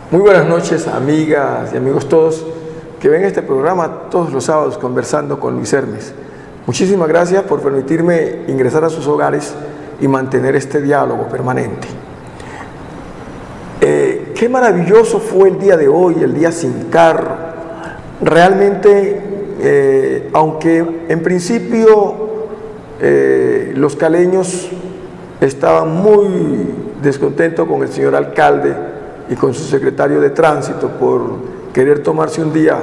Muy buenas noches, amigas y amigos todos que ven este programa todos los sábados conversando con Luis Hermes. Muchísimas gracias por permitirme ingresar a sus hogares y mantener este diálogo permanente. Qué maravilloso fue el día de hoy, el día sin carro. Realmente, aunque en principio los caleños estaban muy descontentos con el señor alcalde y con su secretario de tránsito por querer tomarse un día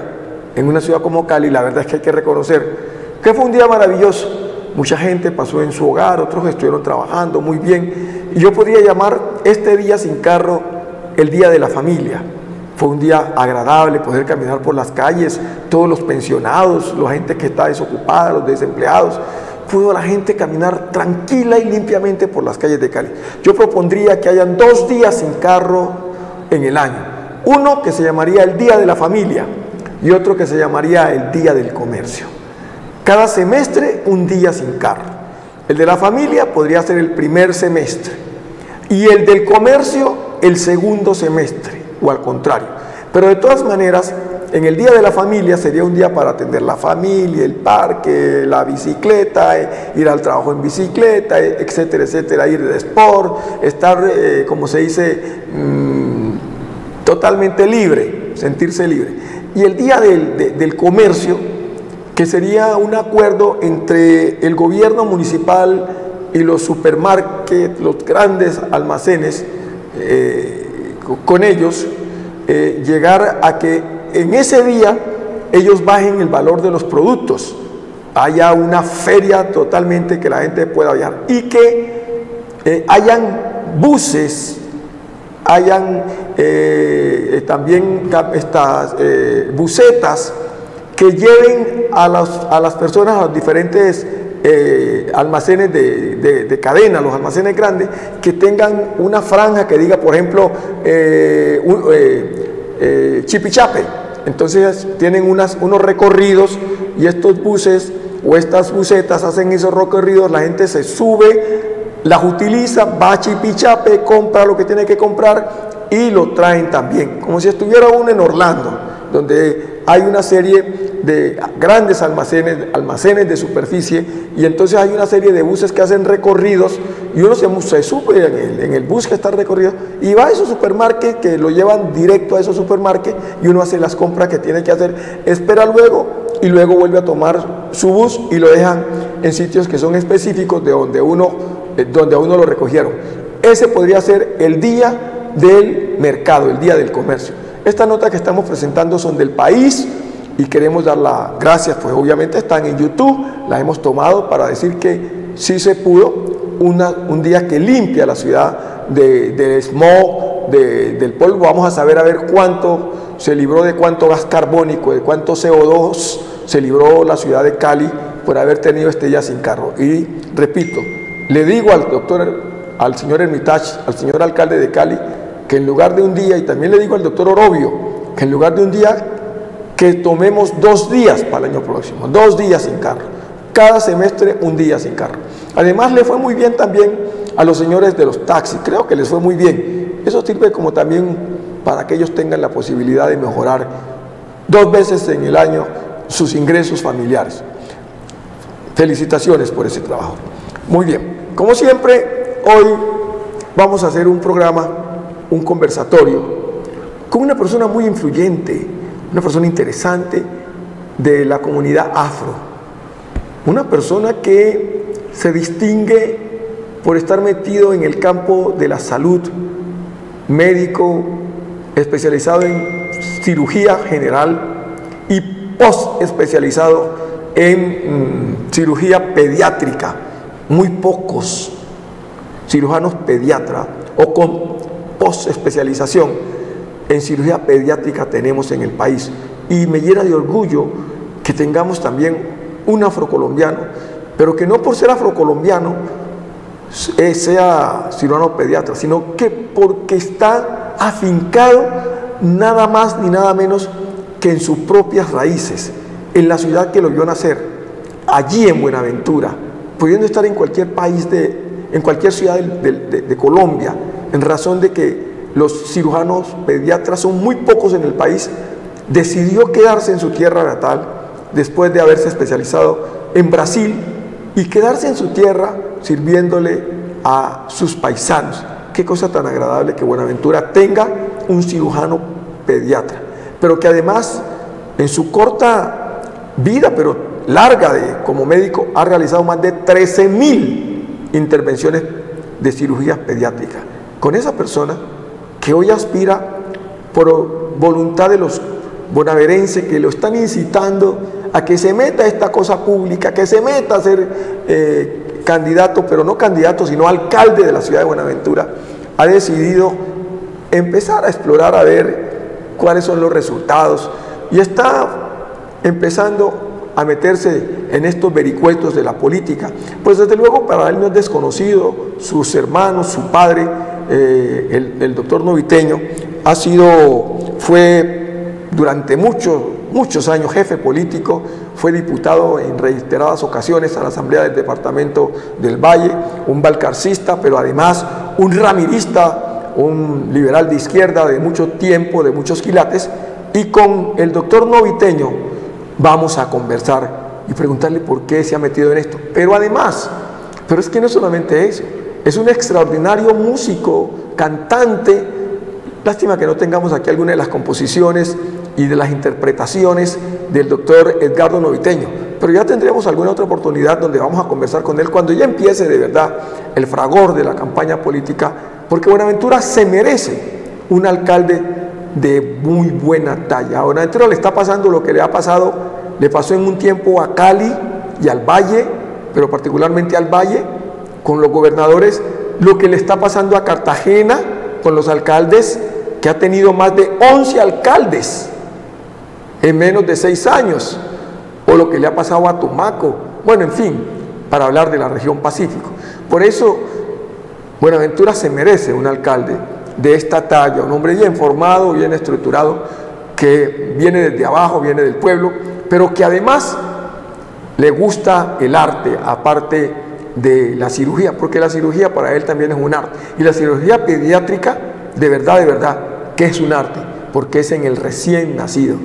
en una ciudad como Cali, la verdad es que hay que reconocer que fue un día maravilloso. Mucha gente pasó en su hogar, otros estuvieron trabajando muy bien, y yo podría llamar este día sin carro el día de la familia. Fue un día agradable poder caminar por las calles, todos los pensionados, la gente que está desocupada, los desempleados, pudo la gente caminar tranquila y limpiamente por las calles de Cali. Yo propondría que hayan 2 días sin carro en el año, uno que se llamaría el Día de la Familia y otro que se llamaría el Día del Comercio. Cada semestre un día sin carro. El de la familia podría ser el primer semestre y el del comercio el segundo semestre, o al contrario. Pero de todas maneras, en el Día de la Familia sería un día para atender la familia, el parque, la bicicleta, ir al trabajo en bicicleta, etcétera, etcétera, ir de sport, estar, como se dice, totalmente libre, sentirse libre. Y el Día del Comercio, que sería un acuerdo entre el gobierno municipal y los supermarkets, los grandes almacenes, con ellos, llegar a que en ese día ellos bajen el valor de los productos, haya una feria totalmente que la gente pueda viajar y que hayan buses, hayan también estas busetas que lleven a las personas a los diferentes almacenes de cadena, los almacenes grandes, que tengan una franja que diga, por ejemplo, Chipichape. Entonces tienen unos recorridos y estos buses o estas busetas hacen esos recorridos, la gente se sube, las utiliza, va a Chipichape, compra lo que tiene que comprar y lo traen también, como si estuviera uno en Orlando, donde hay una serie de grandes almacenes de superficie, y entonces hay una serie de buses que hacen recorridos y uno se sube en el bus que está recorrido y va a esos supermarkets que lo llevan directo a esos supermarkets y uno hace las compras que tiene que hacer, espera luego y luego vuelve a tomar su bus y lo dejan en sitios que son específicos de donde a uno lo recogieron. Ese podría ser el día del mercado, el día del comercio. Estas notas que estamos presentando son del país y queremos dar las gracias, pues obviamente están en YouTube, las hemos tomado para decir que sí se pudo, un día que limpia la ciudad del smog, del polvo. Vamos a saber cuánto se libró, de cuánto gas carbónico, de cuánto CO2 se libró la ciudad de Cali por haber tenido este día sin carro. Y repito, le digo al señor Hermitage, al señor alcalde de Cali, que en lugar de un día, y también le digo al doctor Orobio, que en lugar de un día, que tomemos 2 días para el año próximo, 2 días sin carro, cada semestre un día sin carro. Además le fue muy bien también a los señores de los taxis, creo que les fue muy bien. Eso sirve como también para que ellos tengan la posibilidad de mejorar 2 veces en el año sus ingresos familiares. Felicitaciones por ese trabajo. Muy bien, como siempre, hoy vamos a hacer un programa, un conversatorio con una persona muy influyente, una persona interesante de la comunidad afro, una persona que se distingue por estar metido en el campo de la salud, médico especializado en cirugía general y post especializado en cirugía pediátrica. Muy pocos cirujanos pediatras o con post especialización en cirugía pediátrica tenemos en el país, y me llena de orgullo que tengamos también un afrocolombiano, pero que no por ser afrocolombiano sea cirujano pediatra, sino que porque está afincado nada más ni nada menos que en sus propias raíces, en la ciudad que lo vio nacer, allí en Buenaventura, pudiendo estar en cualquier país, en cualquier ciudad de Colombia, en razón de que los cirujanos pediatras son muy pocos en el país, decidió quedarse en su tierra natal después de haberse especializado en Brasil y quedarse en su tierra sirviéndole a sus paisanos. Qué cosa tan agradable que Buenaventura tenga un cirujano pediatra, pero que además en su corta vida, pero larga como médico, ha realizado más de 13.000 intervenciones de cirugía pediátrica. Con esa persona que hoy aspira por voluntad de los bonaverenses que lo están incitando a que se meta a esta cosa pública, que se meta a ser candidato, pero no candidato, sino alcalde de la ciudad de Buenaventura, ha decidido empezar a explorar a ver cuáles son los resultados y está empezando a meterse en estos vericuetos de la política. Pues desde luego para él no es desconocido, sus hermanos, su padre, el doctor Noviteño, fue durante muchos años jefe político, fue diputado en reiteradas ocasiones a la Asamblea del Departamento del Valle, un balcarcista, pero además un ramirista, un liberal de izquierda de mucho tiempo, de muchos quilates, y con el doctor Noviteño vamos a conversar y preguntarle por qué se ha metido en esto. Pero además, pero es que no solamente eso, es un extraordinario músico, cantante. Lástima que no tengamos aquí alguna de las composiciones y de las interpretaciones del doctor Edgardo Noviteño, pero ya tendremos alguna otra oportunidad donde vamos a conversar con él cuando ya empiece de verdad el fragor de la campaña política, porque Buenaventura se merece un alcalde de muy buena talla. A Buenaventura le está pasando lo que le pasó en un tiempo a Cali y al Valle, pero particularmente al Valle, con los gobernadores, lo que le está pasando a Cartagena con los alcaldes, que ha tenido más de 11 alcaldes en menos de 6 años, o lo que le ha pasado a Tumaco, bueno, en fin, para hablar de la región Pacífico. Por eso, Buenaventura se merece un alcalde de esta talla, un hombre bien formado, bien estructurado, que viene desde abajo, viene del pueblo, pero que además le gusta el arte, aparte de la cirugía, porque la cirugía para él también es un arte, y la cirugía pediátrica, de verdad, que es un arte, porque es en el recién nacido,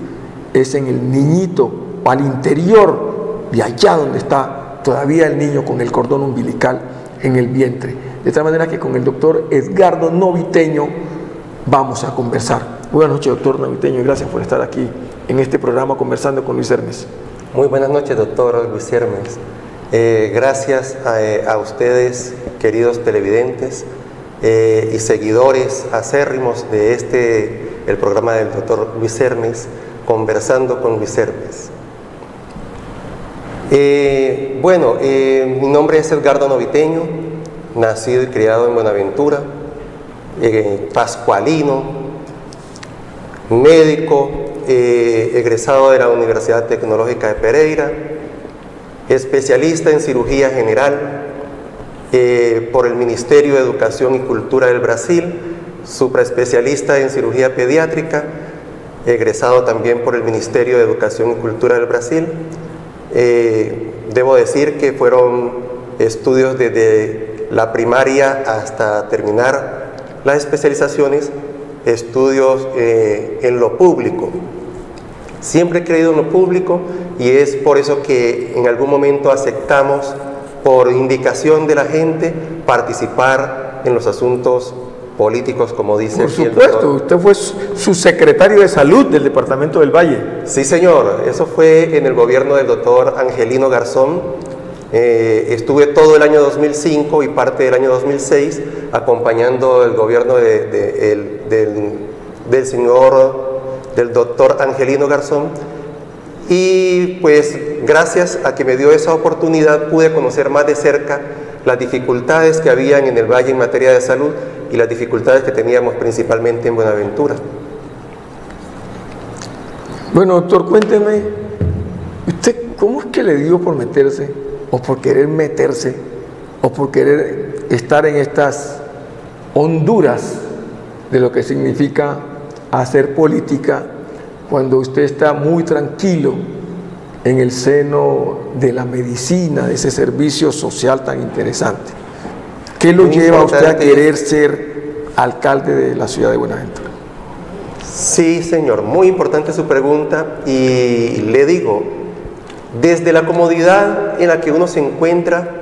es en el niñito, o al interior de allá donde está todavía el niño con el cordón umbilical en el vientre. De tal manera que con el doctor Edgardo Noviteño vamos a conversar. Buenas noches, doctor Noviteño, y gracias por estar aquí en este programa conversando con Luis Hermes. Muy buenas noches, doctor Luis Hermes. Gracias a ustedes, queridos televidentes y seguidores acérrimos de el programa del doctor Luis Hermes, Conversando con Luis Hermes. Mi nombre es Edgardo Noviteño, nacido y criado en Buenaventura, pascualino, médico, egresado de la Universidad Tecnológica de Pereira, especialista en cirugía general por el Ministerio de Educación y Cultura del Brasil, supraespecialista en cirugía pediátrica, egresado también por el Ministerio de Educación y Cultura del Brasil. Debo decir que fueron estudios desde la primaria hasta terminar las especializaciones, estudios en lo público. Siempre he creído en lo público y es por eso que en algún momento aceptamos, por indicación de la gente, participar en los asuntos políticos, como dice. Por supuesto, usted fue subsecretario de Salud del Departamento del Valle. Sí, señor, eso fue en el gobierno del doctor Angelino Garzón. Estuve todo el año 2005 y parte del año 2006 acompañando el gobierno del doctor Angelino Garzón, y pues gracias a que me dio esa oportunidad pude conocer más de cerca las dificultades que habían en el Valle en materia de salud y las dificultades que teníamos principalmente en Buenaventura. Bueno, doctor, cuénteme, ¿usted cómo es que le dio por meterse, o por querer meterse, o por querer estar en estas honduras de lo que significa hacer política, cuando usted está muy tranquilo en el seno de la medicina, de ese servicio social tan interesante? ¿Qué lo lleva a usted a querer ser alcalde de la ciudad de Buenaventura? Sí, señor, muy importante su pregunta, y le digo, desde la comodidad en la que uno se encuentra,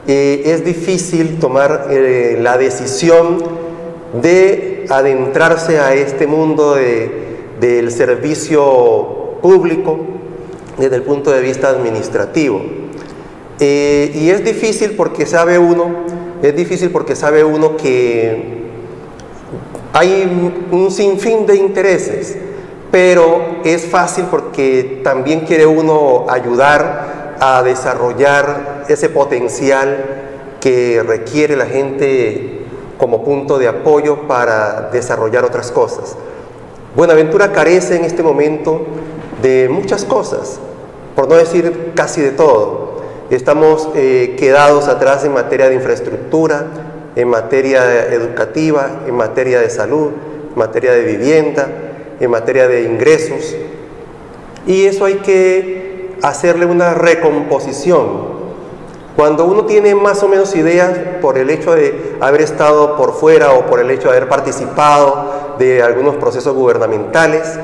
es difícil tomar la decisión de adentrarse a este mundo del servicio público desde el punto de vista administrativo. Y es difícil porque sabe uno que hay un sinfín de intereses, pero es fácil porque también quiere uno ayudar a desarrollar ese potencial que requiere la gente como punto de apoyo para desarrollar otras cosas. Buenaventura carece en este momento de muchas cosas, por no decir casi de todo. Estamos quedados atrás en materia de infraestructura, en materia educativa, en materia de salud, en materia de vivienda, en materia de ingresos. Y eso hay que hacerle una recomposición. Cuando uno tiene más o menos ideas por el hecho de haber estado por fuera o por el hecho de haber participado de algunos procesos gubernamentales,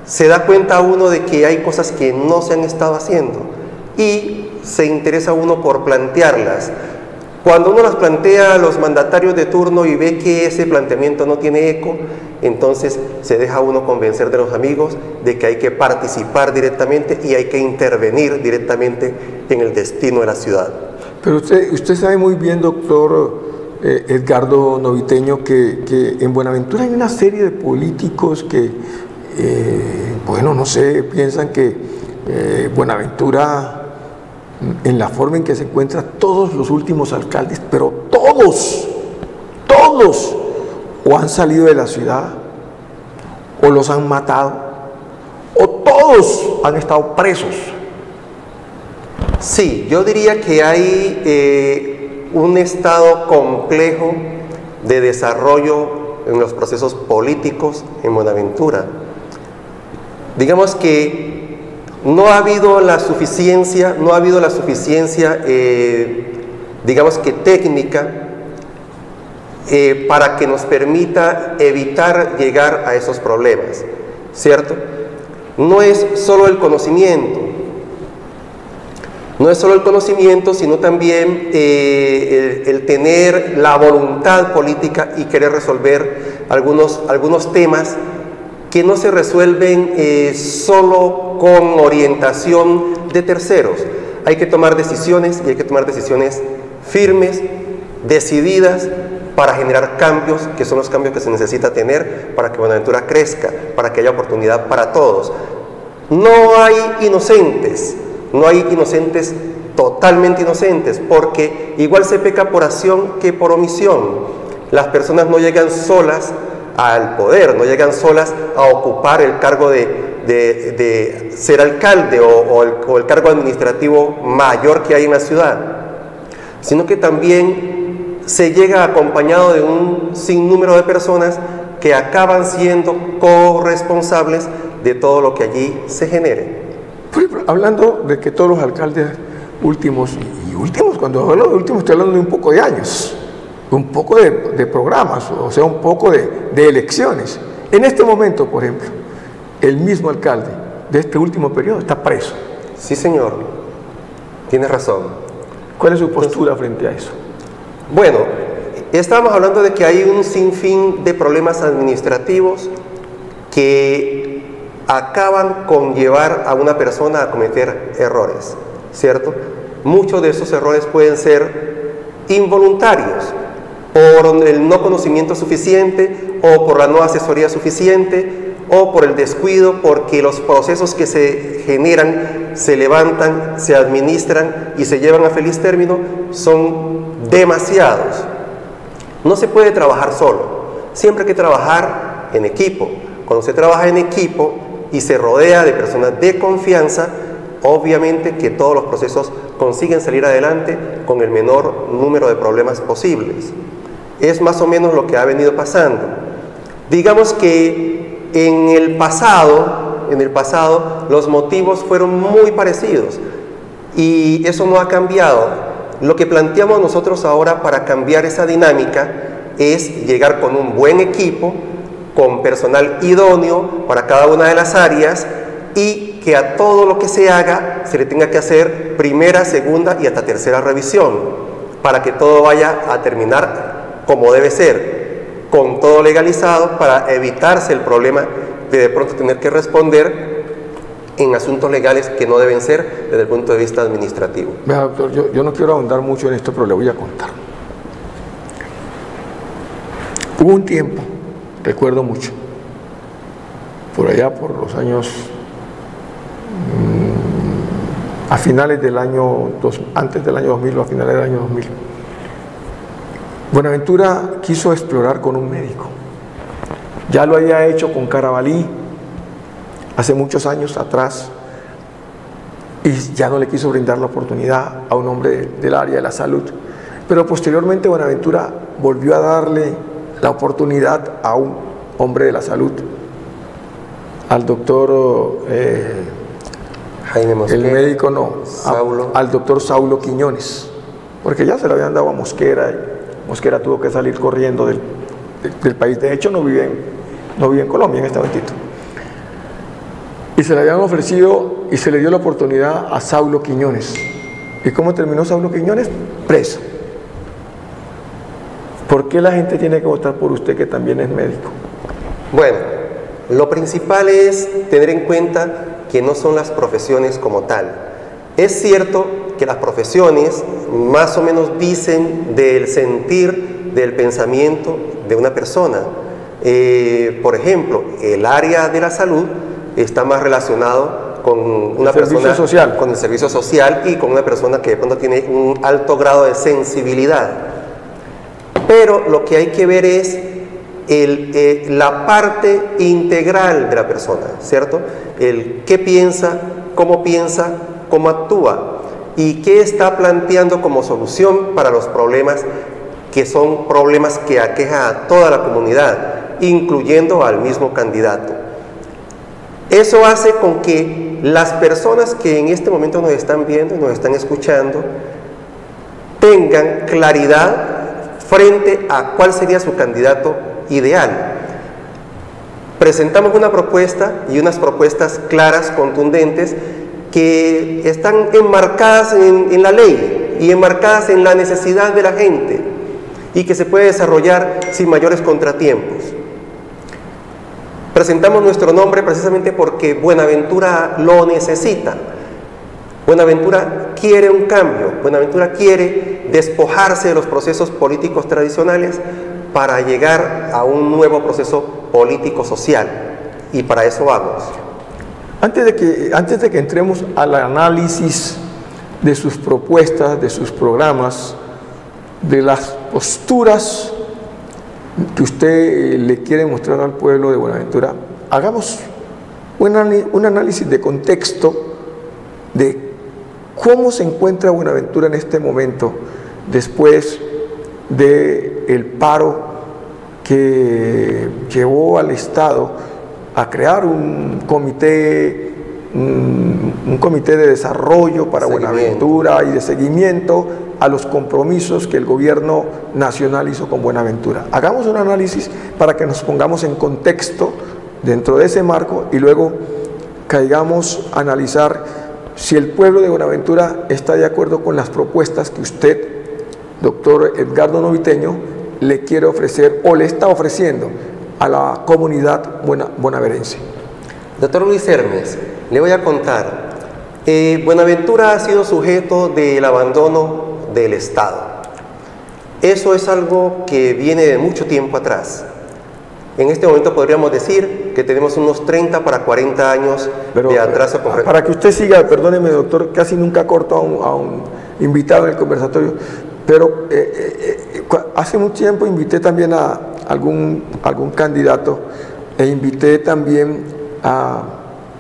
se da cuenta uno de que hay cosas que no se han estado haciendo y se interesa uno por plantearlas. Cuando uno las plantea a los mandatarios de turno y ve que ese planteamiento no tiene eco, entonces se deja uno convencer de los amigos de que hay que participar directamente y hay que intervenir directamente en el destino de la ciudad. Pero usted sabe muy bien, doctor Edgardo Noviteño, que en Buenaventura hay una serie de políticos que, bueno, no sé, piensan que Buenaventura, en la forma en que se encuentran todos los últimos alcaldes, pero todos, o han salido de la ciudad, o los han matado, o todos han estado presos. Sí, yo diría que hay un estado complejo de desarrollo en los procesos políticos en Buenaventura. Digamos que no ha habido la suficiencia, digamos que técnica, para que nos permita evitar llegar a esos problemas, ¿cierto? No es solo el conocimiento, sino también el tener la voluntad política y querer resolver algunos temas que no se resuelven solo con orientación de terceros. Hay que tomar decisiones, y hay que tomar decisiones firmes, decididas, para generar cambios, que son los cambios que se necesita tener para que Buenaventura crezca, para que haya oportunidad para todos. No hay inocentes totalmente inocentes, porque igual se peca por acción que por omisión. Las personas no llegan solas al poder, no llegan solas a ocupar el cargo de ser alcalde o el cargo administrativo mayor que hay en la ciudad, sino que también se llega acompañado de un sinnúmero de personas que acaban siendo corresponsables de todo lo que allí se genere. Hablando de que todos los alcaldes últimos, cuando hablo de últimos estoy hablando de un poco de años, un poco de programas, o sea, un poco de elecciones. En este momento, por ejemplo, el mismo alcalde de este último periodo está preso. Sí, señor, tiene razón. ¿Cuál es su postura frente a eso? Bueno, estamos hablando de que hay un sinfín de problemas administrativos que acaban con llevar a una persona a cometer errores, ¿cierto? Muchos de esos errores pueden ser involuntarios, por el no conocimiento suficiente, o por la no asesoría suficiente, o por el descuido, porque los procesos que se generan, se levantan, se administran y se llevan a feliz término son demasiados. No se puede trabajar solo, siempre hay que trabajar en equipo. Cuando se trabaja en equipo y se rodea de personas de confianza, obviamente que todos los procesos consiguen salir adelante con el menor número de problemas posibles. Es más o menos lo que ha venido pasando. Digamos que en el pasado los motivos fueron muy parecidos y eso no ha cambiado. Lo que planteamos nosotros ahora para cambiar esa dinámica es llegar con un buen equipo, con personal idóneo para cada una de las áreas, y que a todo lo que se haga se le tenga que hacer primera, segunda y hasta tercera revisión, para que todo vaya a terminar como debe ser, con todo legalizado, para evitarse el problema de pronto tener que responder en asuntos legales que no deben ser desde el punto de vista administrativo. Vea, doctor, yo no quiero ahondar mucho en esto, pero le voy a contar. Hubo un tiempo, recuerdo mucho, por allá por los años, a finales del año, antes del año 2000 o a finales del año 2000, Buenaventura quiso explorar con un médico. Ya lo había hecho con Carabalí hace muchos años atrás, y ya no le quiso brindar la oportunidad a un hombre del área de la salud. Pero posteriormente Buenaventura volvió a darle la oportunidad a un hombre de la salud, al doctor Jaime Mosquera, el médico no, al doctor Saulo Quiñones, porque ya se lo habían dado a Mosquera, y Mosquera tuvo que salir corriendo del país. De hecho no vive en Colombia en este momentito. Y se le habían ofrecido y se le dio la oportunidad a Saulo Quiñones. ¿Y cómo terminó Saulo Quiñones? Preso. ¿Por qué la gente tiene que votar por usted, que también es médico? Bueno, lo principal es tener en cuenta que no son las profesiones como tal. Es cierto que las profesiones más o menos dicen del sentir, del pensamiento de una persona. Por ejemplo, el área de la salud está más relacionado con una persona social, con el servicio social, y con una persona que de pronto tiene un alto grado de sensibilidad. Pero lo que hay que ver es la parte integral de la persona, ¿cierto? El qué piensa, cómo actúa y qué está planteando como solución para los problemas que son problemas que aquejan a toda la comunidad, incluyendo al mismo candidato. Eso hace con que las personas que en este momento nos están viendo y nos están escuchando tengan claridad frente a cuál sería su candidato ideal. Presentamos una propuesta y unas propuestas claras, contundentes, que están enmarcadas en la ley y enmarcadas en la necesidad de la gente, y que se puede desarrollar sin mayores contratiempos. Presentamos nuestro nombre precisamente porque Buenaventura lo necesita. Buenaventura quiere un cambio, Buenaventura quiere despojarse de los procesos políticos tradicionales para llegar a un nuevo proceso político-social, y para eso vamos. Antes de que entremos al análisis de sus propuestas, de sus programas, de las posturas que usted le quiere mostrar al pueblo de Buenaventura, hagamos un análisis de contexto de cómo se encuentra Buenaventura en este momento, después del paro que llevó al Estado a crear un comité de desarrollo para Buenaventura y de seguimiento a los compromisos que el gobierno nacional hizo con Buenaventura. Hagamos un análisis para que nos pongamos en contexto dentro de ese marco, y luego caigamos a analizar si el pueblo de Buenaventura está de acuerdo con las propuestas que usted, doctor Edgardo Noviteño, le quiere ofrecer o le está ofreciendo a la comunidad bonaverense. Doctor Luis Hermes, le voy a contar. Buenaventura ha sido sujeto del abandono del Estado. Eso es algo que viene de mucho tiempo atrás. En este momento podríamos decir que tenemos unos 30 para 40 años de atraso. Para que usted siga, perdóneme doctor, casi nunca corto a un invitado en el conversatorio, pero hace mucho tiempo invité también a algún candidato, e invité también a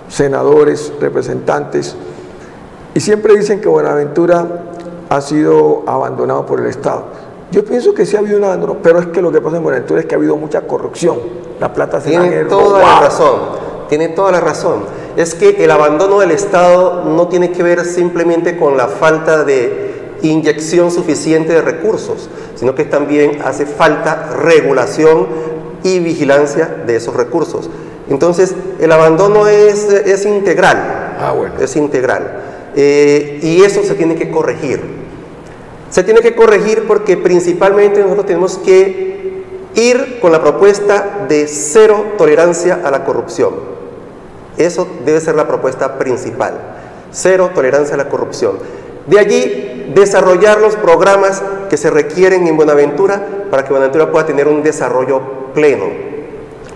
senadores, representantes, y siempre dicen que Buenaventura ha sido abandonado por el Estado. Yo pienso que sí ha habido un abandono, pero es que lo que pasa en Buenaventura es que ha habido mucha corrupción. La plata se la han robado. Tiene toda la razón. Es que el abandono del Estado no tiene que ver simplemente con la falta de inyección suficiente de recursos, sino que también hace falta regulación y vigilancia de esos recursos. Entonces, el abandono es integral. Bueno. Es integral. Y eso se tiene que corregir. Se tiene que corregir porque principalmente nosotros tenemos que ir con la propuesta de cero tolerancia a la corrupción. Eso debe ser la propuesta principal. Cero tolerancia a la corrupción. De allí, desarrollar los programas que se requieren en Buenaventura para que Buenaventura pueda tener un desarrollo pleno,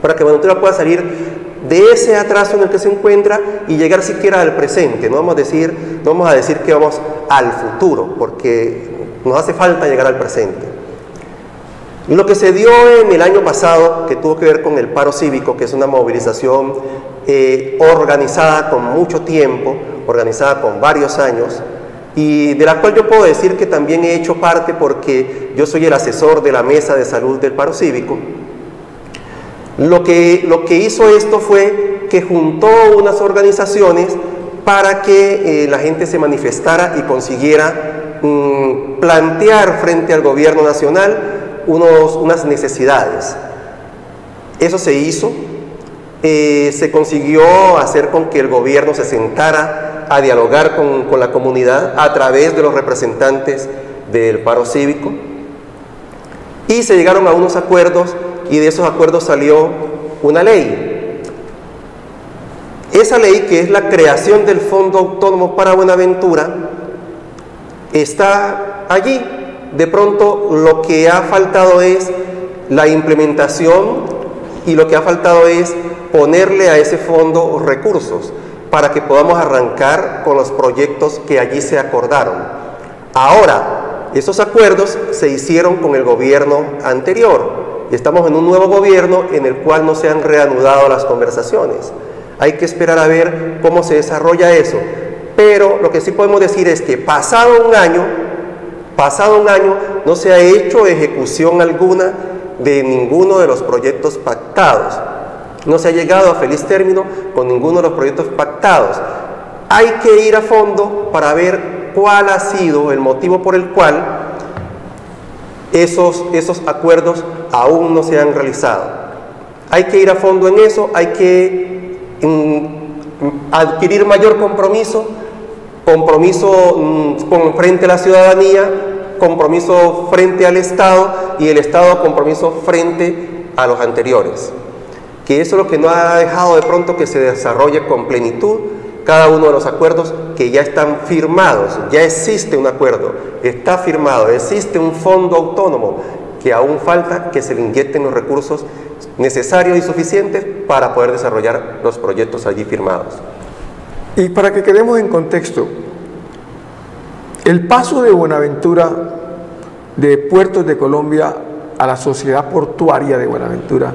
para que Buenaventura pueda salir de ese atraso en el que se encuentra y llegar siquiera al presente. No vamos a decir que vamos al futuro, porque nos hace falta llegar al presente. Lo que se dio en el año pasado, que tuvo que ver con el paro cívico, que es una movilización organizada con mucho tiempo, organizada con varios años, y de la cual yo puedo decir que también he hecho parte porque yo soy el asesor de la mesa de salud del paro cívico. Lo que hizo esto fue que juntó unas organizaciones para que la gente se manifestara y consiguiera plantear frente al gobierno nacional unas necesidades. Eso se hizo. Se consiguió hacer con que el gobierno se sentara a dialogar con la comunidad a través de los representantes del paro cívico, y se llegaron a unos acuerdos, y de esos acuerdos salió una ley. Esa ley, que es la creación del Fondo Autónomo para Buenaventura, está allí. De pronto lo que ha faltado es la implementación, y lo que ha faltado es ponerle a ese fondo recursos para que podamos arrancar con los proyectos que allí se acordaron. Ahora, esos acuerdos se hicieron con el gobierno anterior y estamos en un nuevo gobierno en el cual no se han reanudado las conversaciones. Hay que esperar a ver cómo se desarrolla eso, pero lo que sí podemos decir es que pasado un año no se ha hecho ejecución alguna de ninguno de los proyectos pactados. No se ha llegado a feliz término con ninguno de los proyectos pactados. Hay que ir a fondo para ver cuál ha sido el motivo por el cual esos acuerdos aún no se han realizado. Hay que ir a fondo en eso, hay que adquirir mayor compromiso frente a la ciudadanía, compromiso frente al Estado, y el Estado compromiso frente a los anteriores. Que eso es lo que no ha dejado de pronto que se desarrolle con plenitud cada uno de los acuerdos que ya están firmados. Ya existe un acuerdo, está firmado, existe un fondo autónomo, que aún falta que se le inyecten los recursos necesarios y suficientes para poder desarrollar los proyectos allí firmados. Y para que quedemos en contexto, el paso de Buenaventura, de Puertos de Colombia a la Sociedad Portuaria de Buenaventura,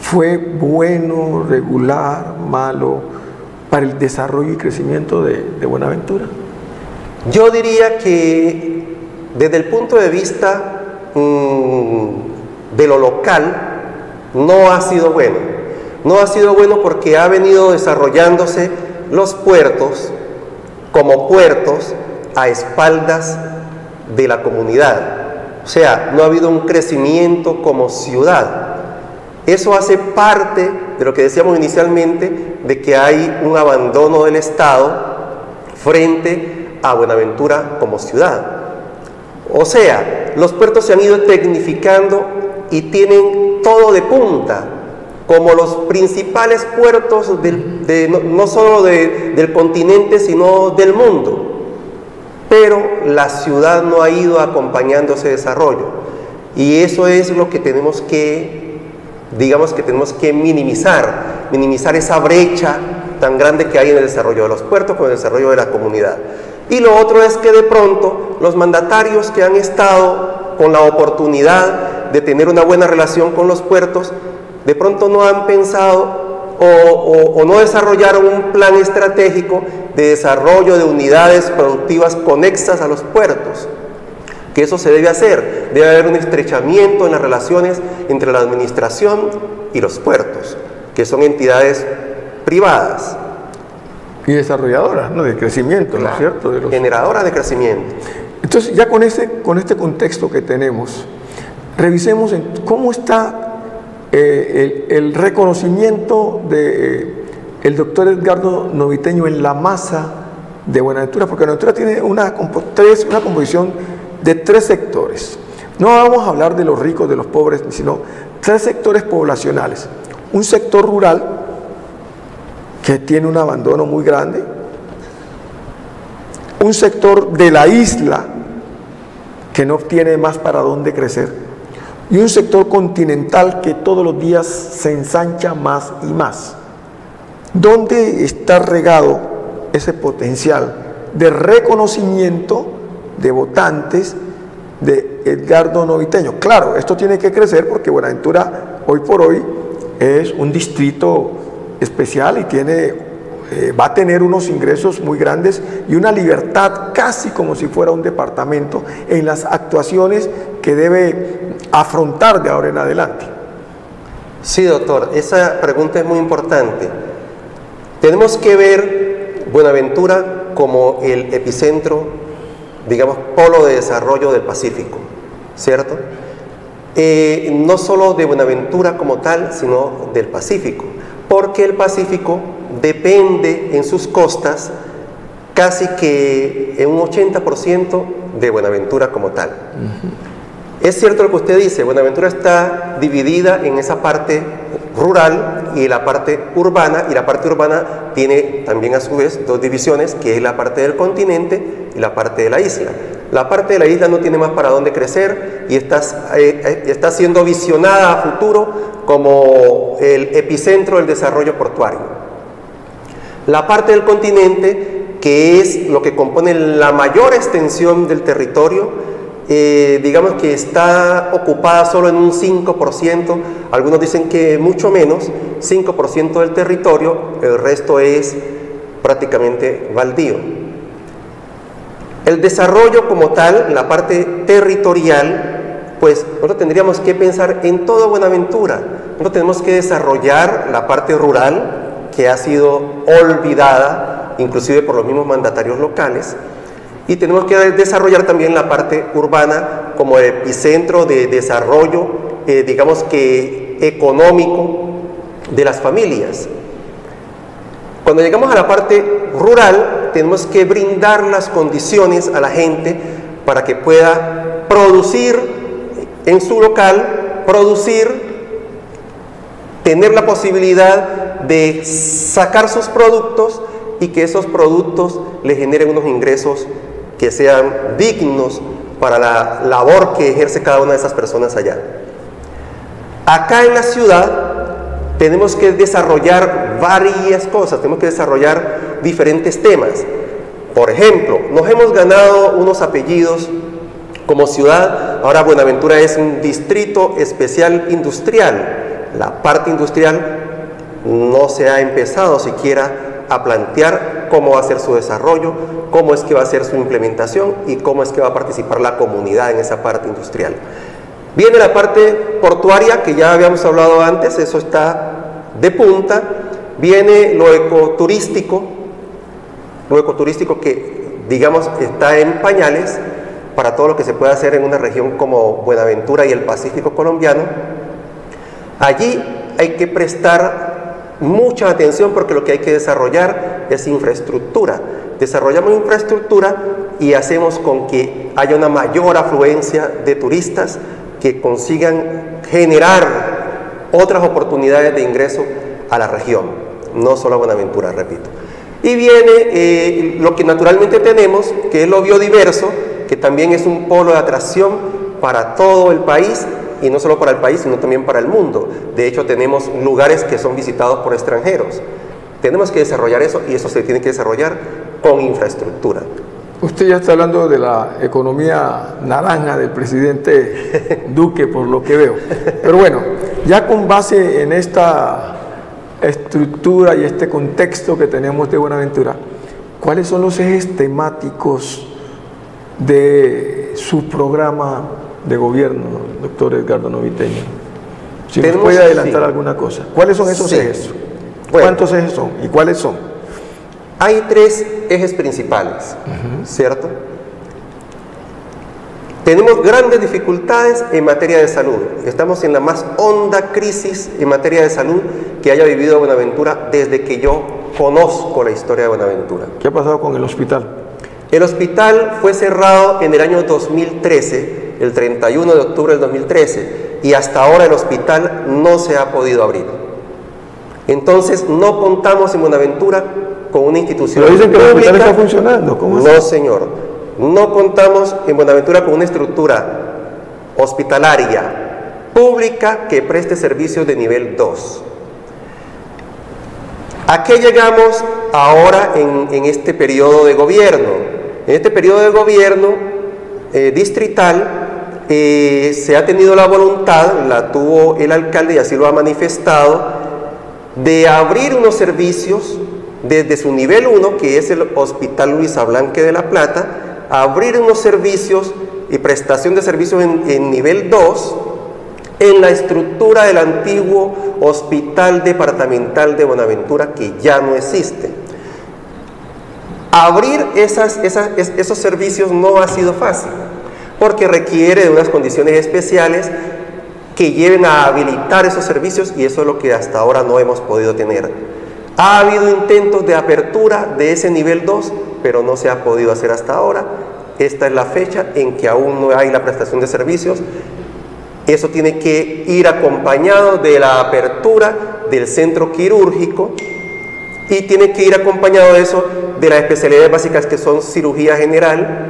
¿fue bueno, regular, malo para el desarrollo y crecimiento de Buenaventura? Yo diría que desde el punto de vista de lo local, no ha sido bueno. No ha sido bueno porque ha venido desarrollándose los puertos como puertos a espaldas de la comunidad. O sea, no ha habido un crecimiento como ciudad. Eso hace parte de lo que decíamos inicialmente, de que hay un abandono del Estado frente a Buenaventura como ciudad. O sea, los puertos se han ido tecnificando y tienen todo de punta, como los principales puertos no solo del continente, sino del mundo. Pero la ciudad no ha ido acompañando ese desarrollo, y eso es lo que tenemos que, minimizar esa brecha tan grande que hay en el desarrollo de los puertos con el desarrollo de la comunidad. Y lo otro es que de pronto los mandatarios que han estado con la oportunidad de tener una buena relación con los puertos, de pronto no han pensado o no desarrollaron un plan estratégico de desarrollo de unidades productivas conexas a los puertos. Que eso se debe hacer, debe haber un estrechamiento en las relaciones entre la administración y los puertos, que son entidades privadas. Y desarrolladoras, ¿no? De crecimiento, ¿no es cierto? De los... Generadoras de crecimiento. Entonces, ya con este contexto que tenemos, revisemos cómo está el reconocimiento del doctor Edgardo Noviteño en la masa de Buenaventura, porque Buenaventura tiene una composición de 3 sectores. No vamos a hablar de los ricos, de los pobres, sino 3 sectores poblacionales. Un sector rural, que tiene un abandono muy grande, un sector de la isla, que no tiene más para dónde crecer, y un sector continental que todos los días se ensancha más y más. ¿Dónde está regado ese potencial de reconocimiento de votantes de Edgardo Noviteño? Claro, esto tiene que crecer porque Buenaventura hoy por hoy es un distrito especial y va a tener unos ingresos muy grandes y una libertad casi como si fuera un departamento en las actuaciones que debe afrontar de ahora en adelante. Sí, doctor, esa pregunta es muy importante. Tenemos que ver Buenaventura como el epicentro, digamos, polo de desarrollo del Pacífico, ¿cierto? No solo de Buenaventura como tal, sino del Pacífico, porque el Pacífico depende en sus costas casi que en un 80% de Buenaventura como tal. Es cierto lo que usted dice, Buenaventura está dividida en esa parte rural y la parte urbana, y la parte urbana tiene también a su vez 2 divisiones, que es la parte del continente y la parte de la isla. La parte de la isla no tiene más para dónde crecer y está siendo visionada a futuro como el epicentro del desarrollo portuario. La parte del continente, que es lo que compone la mayor extensión del territorio, digamos que está ocupada solo en un 5%, algunos dicen que mucho menos, 5% del territorio, el resto es prácticamente baldío. El desarrollo como tal, la parte territorial, pues nosotros tendríamos que pensar en toda Buenaventura. Nosotros tenemos que desarrollar la parte rural, que ha sido olvidada, inclusive por los mismos mandatarios locales, y tenemos que desarrollar también la parte urbana como epicentro de desarrollo, digamos que económico de las familias. Cuando llegamos a la parte rural, tenemos que brindar las condiciones a la gente para que pueda producir en su local, tener la posibilidad de sacar sus productos y que esos productos le generen unos ingresos que sean dignos para la labor que ejerce cada una de esas personas allá. Acá en la ciudad tenemos que desarrollar varias cosas, tenemos que desarrollar diferentes temas. Por ejemplo, nos hemos ganado unos apellidos como ciudad. Ahora Buenaventura es un distrito especial industrial. La parte industrial no se ha empezado siquiera a plantear cómo va a ser su desarrollo, cómo es que va a ser su implementación y cómo es que va a participar la comunidad en esa parte industrial. Viene la parte portuaria, que ya habíamos hablado antes, eso está de punta. Viene lo ecoturístico que, digamos, está en pañales para todo lo que se puede hacer en una región como Buenaventura y el Pacífico colombiano. Allí hay que prestar mucha atención porque lo que hay que desarrollar es infraestructura. Desarrollamos infraestructura y hacemos con que haya una mayor afluencia de turistas que consigan generar otras oportunidades de ingreso a la región, no solo a Buenaventura, repito. Y viene lo que naturalmente tenemos, que es lo biodiverso, que también es un polo de atracción para todo el país, y no solo para el país, sino también para el mundo. De hecho, tenemos lugares que son visitados por extranjeros. Tenemos que desarrollar eso, y eso se tiene que desarrollar con infraestructura. Usted ya está hablando de la economía naranja del presidente Duque, por lo que veo. Pero bueno, ya con base en esta estructura y este contexto que tenemos de Buenaventura, ¿cuáles son los ejes temáticos de su programa de gobierno, doctor Edgardo Noviteño? Si nos puede adelantar alguna cosa. ¿Cuáles son esos ejes? Bueno, ¿cuántos ejes son y cuáles son? Hay tres ejes principales, ¿cierto? Tenemos grandes dificultades en materia de salud. Estamos en la más honda crisis en materia de salud que haya vivido Buenaventura desde que yo conozco la historia de Buenaventura. ¿Qué ha pasado con el hospital? El hospital fue cerrado en el año 2013, el 31 de octubre del 2013, y hasta ahora el hospital no se ha podido abrir. Entonces no contamos en Buenaventura con una institución Pero dicen que el pública. hospital está funcionando. ¿Cómo es? No, señor. No contamos en Buenaventura con una estructura hospitalaria pública que preste servicios de nivel 2. ¿A qué llegamos ahora en este periodo de gobierno? En este periodo de gobierno distrital se ha tenido la voluntad, la tuvo el alcalde y así lo ha manifestado, de abrir unos servicios desde su nivel 1, que es el Hospital Luis Ablanque de La Plata, abrir unos servicios y prestación de servicios en nivel 2 en la estructura del antiguo Hospital Departamental de Buenaventura, que ya no existe. Abrir esos servicios no ha sido fácil, porque requiere de unas condiciones especiales que lleven a habilitar esos servicios, y eso es lo que hasta ahora no hemos podido tener. Ha habido intentos de apertura de ese nivel 2, pero no se ha podido hacer hasta ahora. Esta es la fecha en que aún no hay la prestación de servicios. Eso tiene que ir acompañado de la apertura del centro quirúrgico y tiene que ir acompañado de eso de las especialidades básicas que son cirugía general,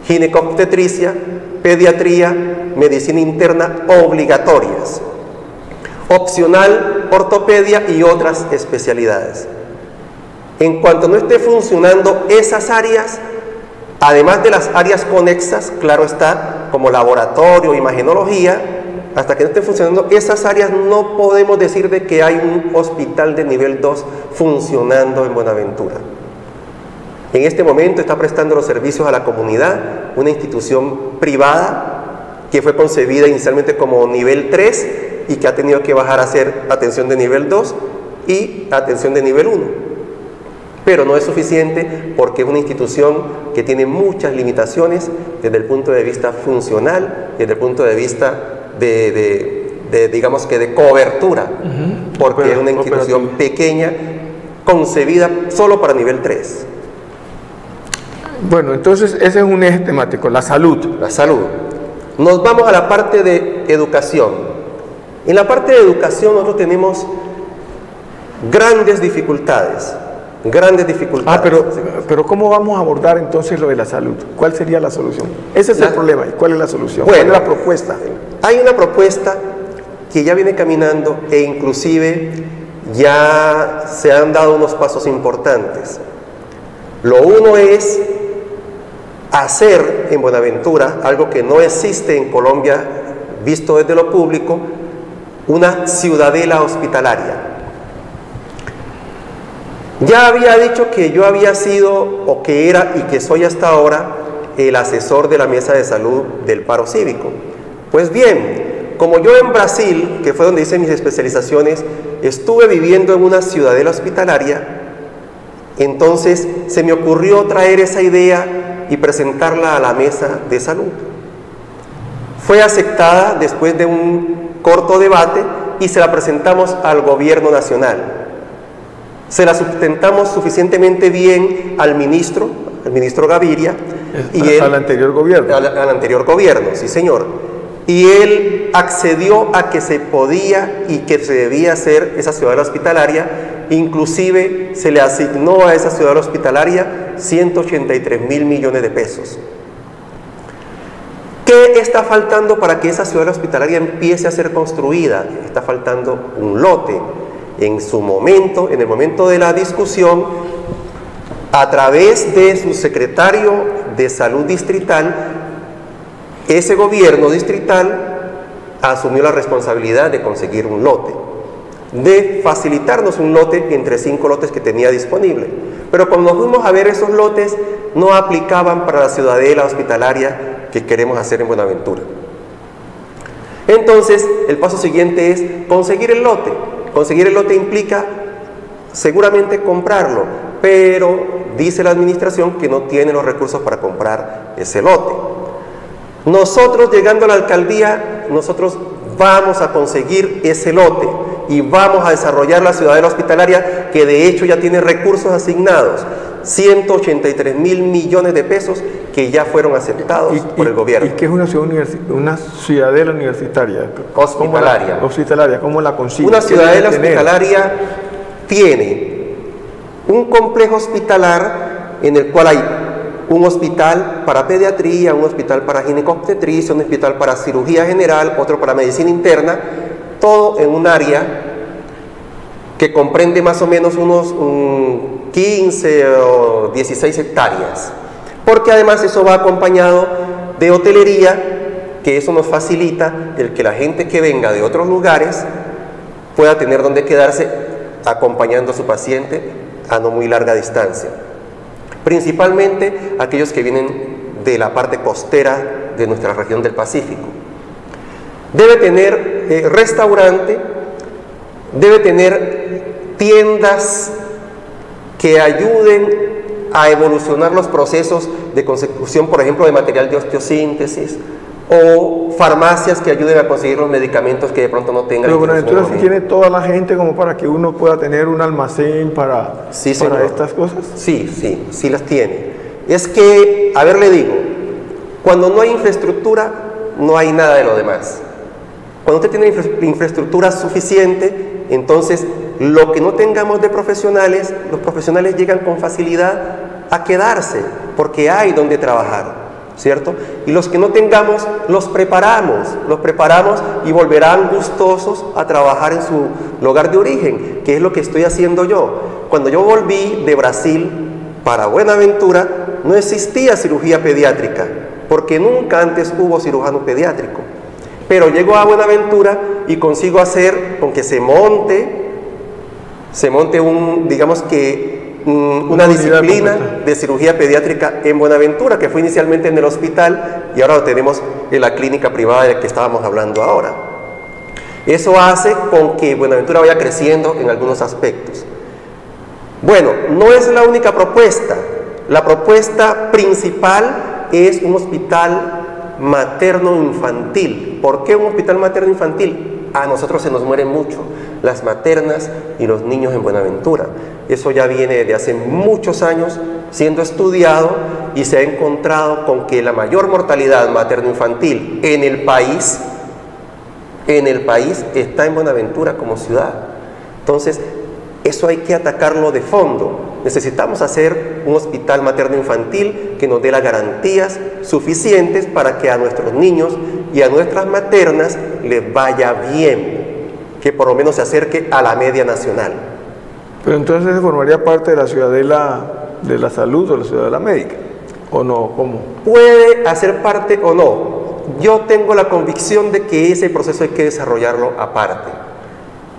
ginecobstetricia, pediatría, medicina interna obligatorias, opcional ortopedia y otras especialidades. En cuanto no esté funcionando esas áreas, además de las áreas conexas, claro está, como laboratorio, imagenología, hasta que no estén funcionando esas áreas, no podemos decir de que hay un hospital de nivel 2 funcionando en Buenaventura. En este momento está prestando los servicios a la comunidad una institución privada que fue concebida inicialmente como nivel 3 y que ha tenido que bajar a hacer atención de nivel 2 y atención de nivel 1. Pero no es suficiente porque es una institución que tiene muchas limitaciones desde el punto de vista funcional, desde el punto de vista digamos que de cobertura, porque es una institución pequeña concebida solo para nivel 3. Bueno, entonces ese es un eje temático, la salud. La salud. Nos vamos a la parte de educación. En la parte de educación nosotros tenemos grandes dificultades. Pero ¿cómo vamos a abordar entonces lo de la salud? ¿Cuál sería la solución? Ese es el problema. ¿Y cuál es la solución? Bueno, ¿cuál es la propuesta? Hay una propuesta que ya viene caminando e inclusive ya se han dado unos pasos importantes. Lo uno es hacer en Buenaventura algo que no existe en Colombia, visto desde lo público, una ciudadela hospitalaria. Ya había dicho que yo había sido, o que era y que soy hasta ahora, el asesor de la mesa de salud del paro cívico. Pues bien, como yo en Brasil, que fue donde hice mis especializaciones, estuve viviendo en una ciudadela hospitalaria, entonces se me ocurrió traer esa idea y presentarla a la mesa de salud. Fue aceptada después de un corto debate y se la presentamos al gobierno nacional. Se la sustentamos suficientemente bien al ministro Gaviria. Al anterior gobierno. Al anterior gobierno, sí señor. Y él accedió a que se podía y que se debía hacer esa ciudadela hospitalaria. Inclusive se le asignó a esa ciudadela hospitalaria 183.000 millones de pesos. ¿Qué está faltando para que esa ciudadela hospitalaria empiece a ser construida? Está faltando un lote. En su momento, en el momento de la discusión, a través de su secretario de salud distrital, ese gobierno distrital asumió la responsabilidad de conseguir un lote, de facilitarnos un lote entre 5 lotes que tenía disponible. Pero cuando nos fuimos a ver esos lotes, no aplicaban para la ciudadela hospitalaria que queremos hacer en Buenaventura. Entonces, el paso siguiente es conseguir el lote. Conseguir el lote implica seguramente comprarlo, pero dice la administración que no tiene los recursos para comprar ese lote. Nosotros, llegando a la alcaldía, nosotros vamos a conseguir ese lote y vamos a desarrollar la ciudadela hospitalaria, que de hecho ya tiene recursos asignados, 183.000 millones de pesos que ya fueron aceptados por el gobierno. ¿Y qué es una ciudadela universitaria? Hospitalaria. ¿Cómo la consigue? Una ciudadela hospitalaria tiene un complejo hospitalar en el cual hay un hospital para pediatría, un hospital para ginecobstetricia, un hospital para cirugía general, otro para medicina interna, todo en un área que comprende más o menos unos 15 o 16 hectáreas, porque además eso va acompañado de hotelería, que eso nos facilita el que la gente que venga de otros lugares pueda tener donde quedarse acompañando a su paciente a no muy larga distancia. Principalmente aquellos que vienen de la parte costera de nuestra región del Pacífico. Debe tener restaurante, debe tener tiendas que ayuden a evolucionar los procesos de consecución, por ejemplo, de material de osteosíntesis, o farmacias que ayuden a conseguir los medicamentos que de pronto no tengan. Pero Buenaventura sí tiene toda la gente como para que uno pueda tener un almacén para estas cosas. Sí las tiene. Es que, a ver, le digo, cuando no hay infraestructura, no hay nada de lo demás. Cuando usted tiene infraestructura suficiente, entonces lo que no tengamos de profesionales, los profesionales llegan con facilidad a quedarse, porque hay donde trabajar, ¿cierto? Y los que no tengamos, los preparamos y volverán gustosos a trabajar en su lugar de origen, que es lo que estoy haciendo yo. Cuando yo volví de Brasil para Buenaventura, no existía cirugía pediátrica, porque nunca antes hubo cirujano pediátrico. Pero llego a Buenaventura y consigo hacer con que se monte una disciplina de cirugía pediátrica en Buenaventura, que fue inicialmente en el hospital y ahora lo tenemos en la clínica privada de la que estábamos hablando ahora. Eso hace con que Buenaventura vaya creciendo en algunos aspectos. Bueno, no es la única propuesta. La propuesta principal es un hospital materno-infantil. ¿Por qué un hospital materno-infantil? A nosotros se nos mueren mucho las maternas y los niños en Buenaventura. Eso ya viene de hace muchos años siendo estudiado y se ha encontrado con que la mayor mortalidad materno-infantil en el país está en Buenaventura como ciudad. Entonces, eso hay que atacarlo de fondo. Necesitamos hacer un hospital materno-infantil que nos dé las garantías suficientes para que a nuestros niños y a nuestras maternas les vaya bien, que por lo menos se acerque a la media nacional. Pero entonces, ¿se formaría parte de la ciudadela de la salud o la ciudadela médica? ¿O no? ¿Cómo? Puede hacer parte o no. Yo tengo la convicción de que ese proceso hay que desarrollarlo aparte.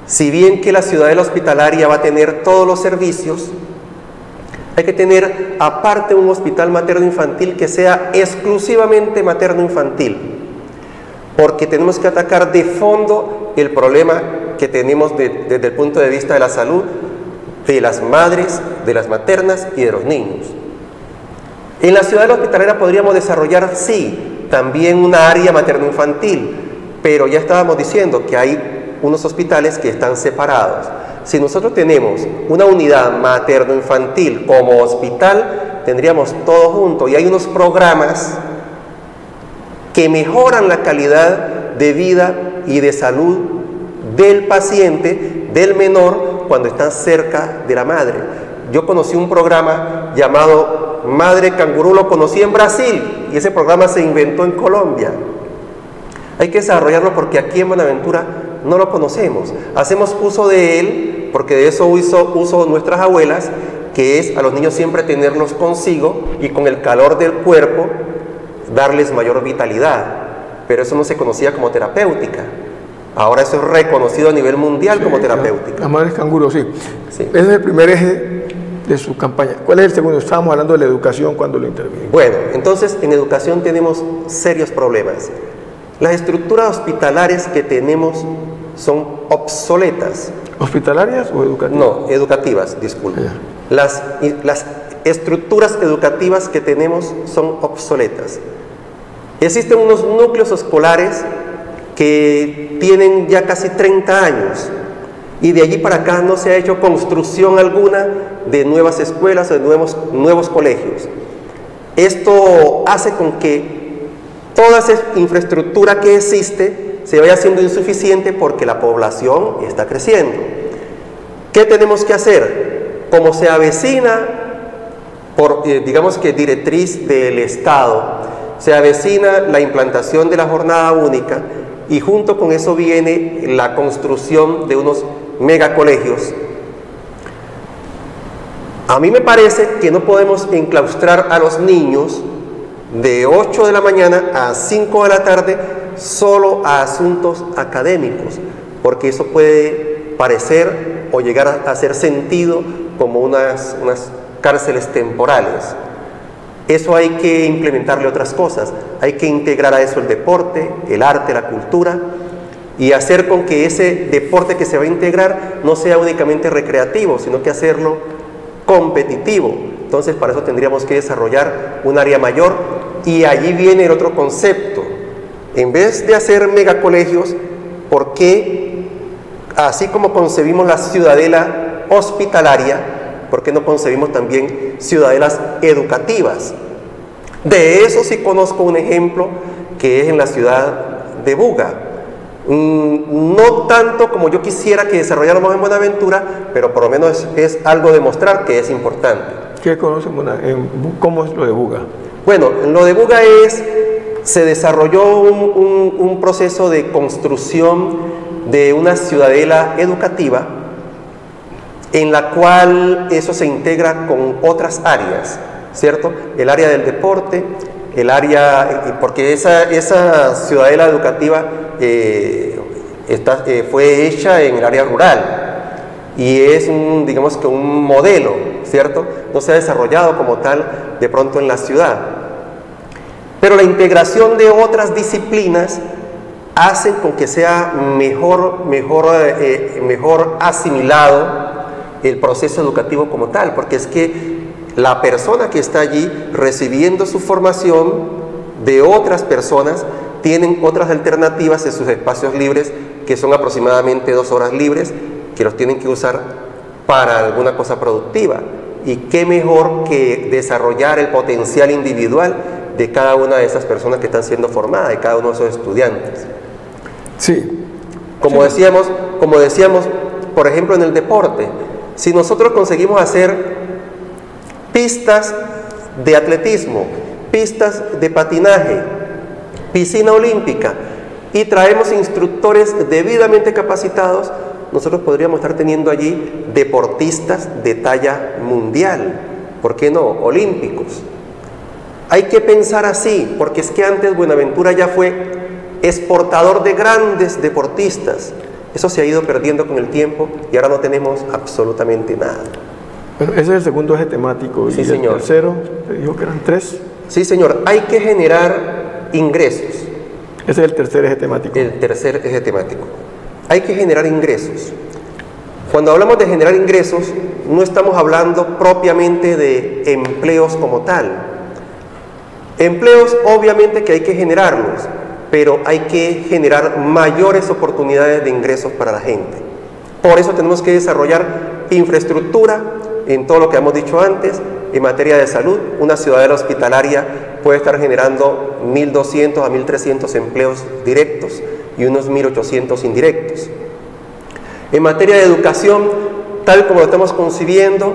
Si bien que la ciudadela hospitalaria va a tener todos los servicios, hay que tener aparte un hospital materno-infantil que sea exclusivamente materno-infantil, porque tenemos que atacar de fondo el problema que tenemos desde el punto de vista de la salud de las madres, de las maternas y de los niños. En la ciudadela hospitalaria podríamos desarrollar, sí, también una área materno-infantil, pero ya estábamos diciendo que hay unos hospitales que están separados. Si nosotros tenemos una unidad materno-infantil como hospital, tendríamos todo junto, y hay unos programas que mejoran la calidad de vida y de salud del paciente, del menor, cuando están cerca de la madre. Yo conocí un programa llamado Madre Cangurú, lo conocí en Brasil, y ese programa se inventó en Colombia. Hay que desarrollarlo porque aquí en Buenaventura no lo conocemos. Hacemos uso de él porque de eso hizo uso nuestras abuelas, que es a los niños siempre tenerlos consigo y con el calor del cuerpo darles mayor vitalidad. Pero eso no se conocía como terapéutica. Ahora eso es reconocido a nivel mundial como terapéutica. La madre canguro, sí. Ese es el primer eje de su campaña. ¿Cuál es el segundo? Estábamos hablando de la educación cuando lo interviene. Bueno, entonces en educación tenemos serios problemas. Las estructuras hospitalarias que tenemos son obsoletas. ¿Hospitalarias o educativas? No, educativas, disculpe. las estructuras educativas que tenemos son obsoletas. Existen unos núcleos escolares que tienen ya casi 30 años y de allí para acá no se ha hecho construcción alguna de nuevas escuelas o de nuevos colegios. Esto hace con que toda esa infraestructura que existe se vaya siendo insuficiente porque la población está creciendo. ¿Qué tenemos que hacer? Como se avecina, digamos que directriz del Estado, se avecina la implantación de la jornada única y junto con eso viene la construcción de unos megacolegios. A mí me parece que no podemos enclaustrar a los niños de 8 de la mañana a 5 de la tarde solo a asuntos académicos, porque eso puede parecer o llegar a hacer sentido como unas cárceles temporales. Eso hay que implementarle otras cosas, hay que integrar a eso el deporte, el arte, la cultura, y hacer con que ese deporte que se va a integrar no sea únicamente recreativo, sino que hacerlo competitivo. Entonces para eso tendríamos que desarrollar un área mayor, y allí viene el otro concepto. En vez de hacer megacolegios, ¿por qué, así como concebimos la ciudadela hospitalaria, por qué no concebimos también ciudadelas educativas? De eso sí conozco un ejemplo, que es en la ciudad de Buga. No tanto como yo quisiera que desarrolláramos en Buenaventura, pero por lo menos es algo de mostrar que es importante. ¿Qué conocen? ¿Cómo es lo de Buga? Bueno, lo de Buga se desarrolló un proceso de construcción de una ciudadela educativa en la cual eso se integra con otras áreas, ¿cierto? El área del deporte, el área, porque esa ciudadela educativa fue hecha en el área rural y es digamos que un modelo, ¿cierto? No se ha desarrollado como tal de pronto en la ciudad. Pero la integración de otras disciplinas hace con que sea mejor asimilado el proceso educativo como tal, porque es que la persona que está allí recibiendo su formación de otras personas tienen otras alternativas en sus espacios libres, que son aproximadamente 2 horas libres, que los tienen que usar para alguna cosa productiva. Y qué mejor que desarrollar el potencial individual de cada una de esas personas que están siendo formadas, de cada uno de esos estudiantes. Sí. Como decíamos, por ejemplo, en el deporte, si nosotros conseguimos hacer pistas de atletismo, pistas de patinaje, piscina olímpica, y traemos instructores debidamente capacitados, nosotros podríamos estar teniendo allí deportistas de talla mundial, ¿por qué no? Olímpicos. Hay que pensar así, porque es que antes Buenaventura ya fue exportador de grandes deportistas. Eso se ha ido perdiendo con el tiempo y ahora no tenemos absolutamente nada. Bueno, ese es el segundo eje temático. Sí, y señor. El tercero, te dijo que eran 3. Sí, señor. Hay que generar ingresos. Ese es el tercer eje temático. El tercer eje temático. Hay que generar ingresos. Cuando hablamos de generar ingresos, no estamos hablando propiamente de empleos como tal. Empleos, obviamente que hay que generarlos, pero hay que generar mayores oportunidades de ingresos para la gente. Por eso tenemos que desarrollar infraestructura en todo lo que hemos dicho antes. En materia de salud, una ciudadela hospitalaria puede estar generando 1.200 a 1.300 empleos directos y unos 1.800 indirectos. En materia de educación, tal como lo estamos concibiendo,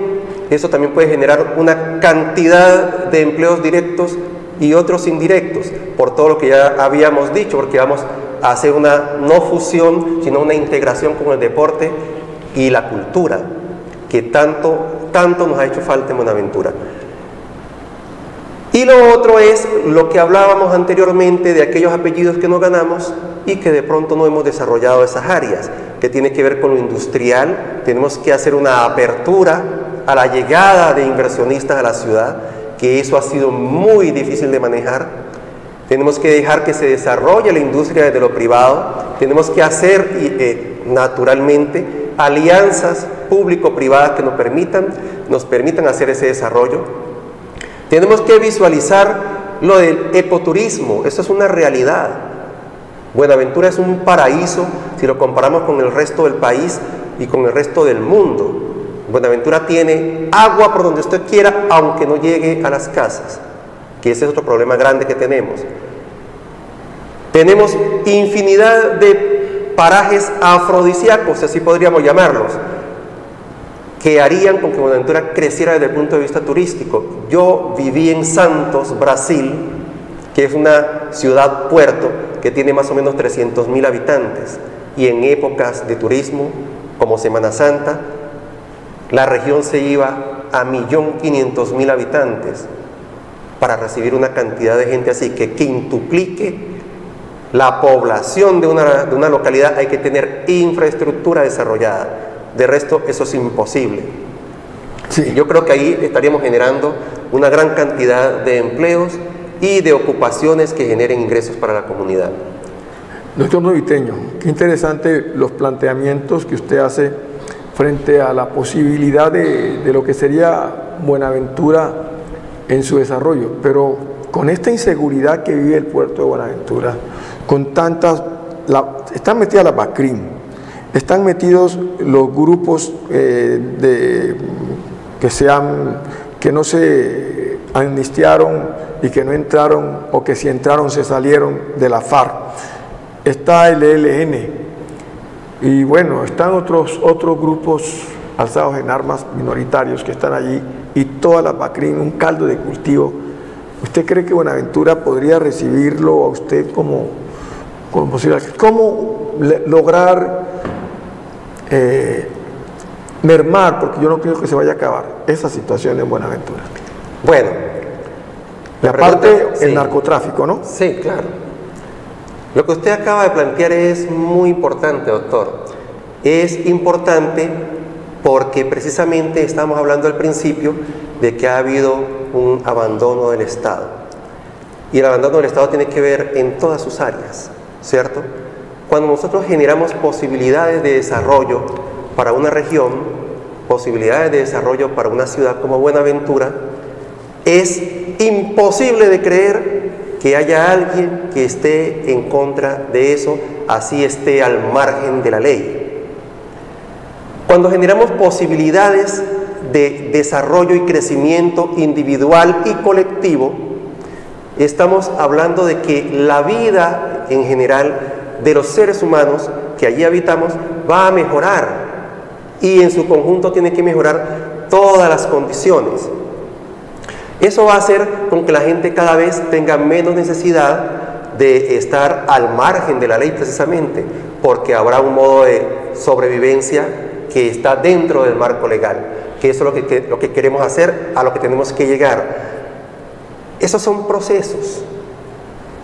eso también puede generar una cantidad de empleos directos y otros indirectos, por todo lo que ya habíamos dicho, porque vamos a hacer una no fusión, sino una integración con el deporte y la cultura, que tanto nos ha hecho falta en Buenaventura. Y lo otro es lo que hablábamos anteriormente de aquellos apellidos que nos ganamos y que de pronto no hemos desarrollado esas áreas, que tiene que ver con lo industrial. Tenemos que hacer una apertura a la llegada de inversionistas a la ciudad, que eso ha sido muy difícil de manejar. Tenemos que dejar que se desarrolle la industria desde lo privado. Tenemos que hacer naturalmente alianzas público-privadas que nos permitan hacer ese desarrollo. Tenemos que visualizar lo del ecoturismo, eso es una realidad. Buenaventura es un paraíso si lo comparamos con el resto del país y con el resto del mundo. Buenaventura tiene agua por donde usted quiera, aunque no llegue a las casas, que ese es otro problema grande que tenemos. Tenemos infinidad de parajes afrodisíacos, así podríamos llamarlos, que harían con que Buenaventura creciera desde el punto de vista turístico. Yo viví en Santos, Brasil, que es una ciudad-puerto que tiene más o menos 300.000 habitantes, y en épocas de turismo, como Semana Santa, la región se iba a 1.500.000 habitantes para recibir una cantidad de gente así, que quintuplique la población de una localidad. Hay que tener infraestructura desarrollada, de resto eso es imposible. Sí. Yo creo que ahí estaríamos generando una gran cantidad de empleos y de ocupaciones que generen ingresos para la comunidad. Doctor Noviteño, qué interesante los planteamientos que usted hace frente a la posibilidad de lo que sería Buenaventura en su desarrollo, pero con esta inseguridad que vive el puerto de Buenaventura, con tantas, están metidas las BACRIM, están metidos los grupos que no se amnistiaron y que no entraron, o que si entraron se salieron de la FARC, está el ELN, y bueno, están otros grupos alzados en armas minoritarios que están allí, y todas las BACRIM, un caldo de cultivo. ¿Usted cree que Buenaventura podría recibirlo a usted como posible? ¿Cómo lograr mermar, porque yo no creo que se vaya a acabar esa situación en Buenaventura? Bueno, y aparte el narcotráfico, ¿no? Sí, claro. Lo que usted acaba de plantear es muy importante, doctor. Es importante porque precisamente estamos hablando al principio de que ha habido un abandono del Estado. Y el abandono del Estado tiene que ver en todas sus áreas, ¿cierto? Cuando nosotros generamos posibilidades de desarrollo para una región, posibilidades de desarrollo para una ciudad como Buenaventura, es imposible de creer que haya alguien que esté en contra de eso, así esté al margen de la ley. Cuando generamos posibilidades de desarrollo y crecimiento individual y colectivo, estamos hablando de que la vida en general de los seres humanos que allí habitamos va a mejorar, y en su conjunto tiene que mejorar todas las condiciones. Eso va a hacer con que la gente cada vez tenga menos necesidad de estar al margen de la ley, precisamente porque habrá un modo de sobrevivencia que está dentro del marco legal, que eso es lo que queremos hacer, a lo que tenemos que llegar. Esos son procesos.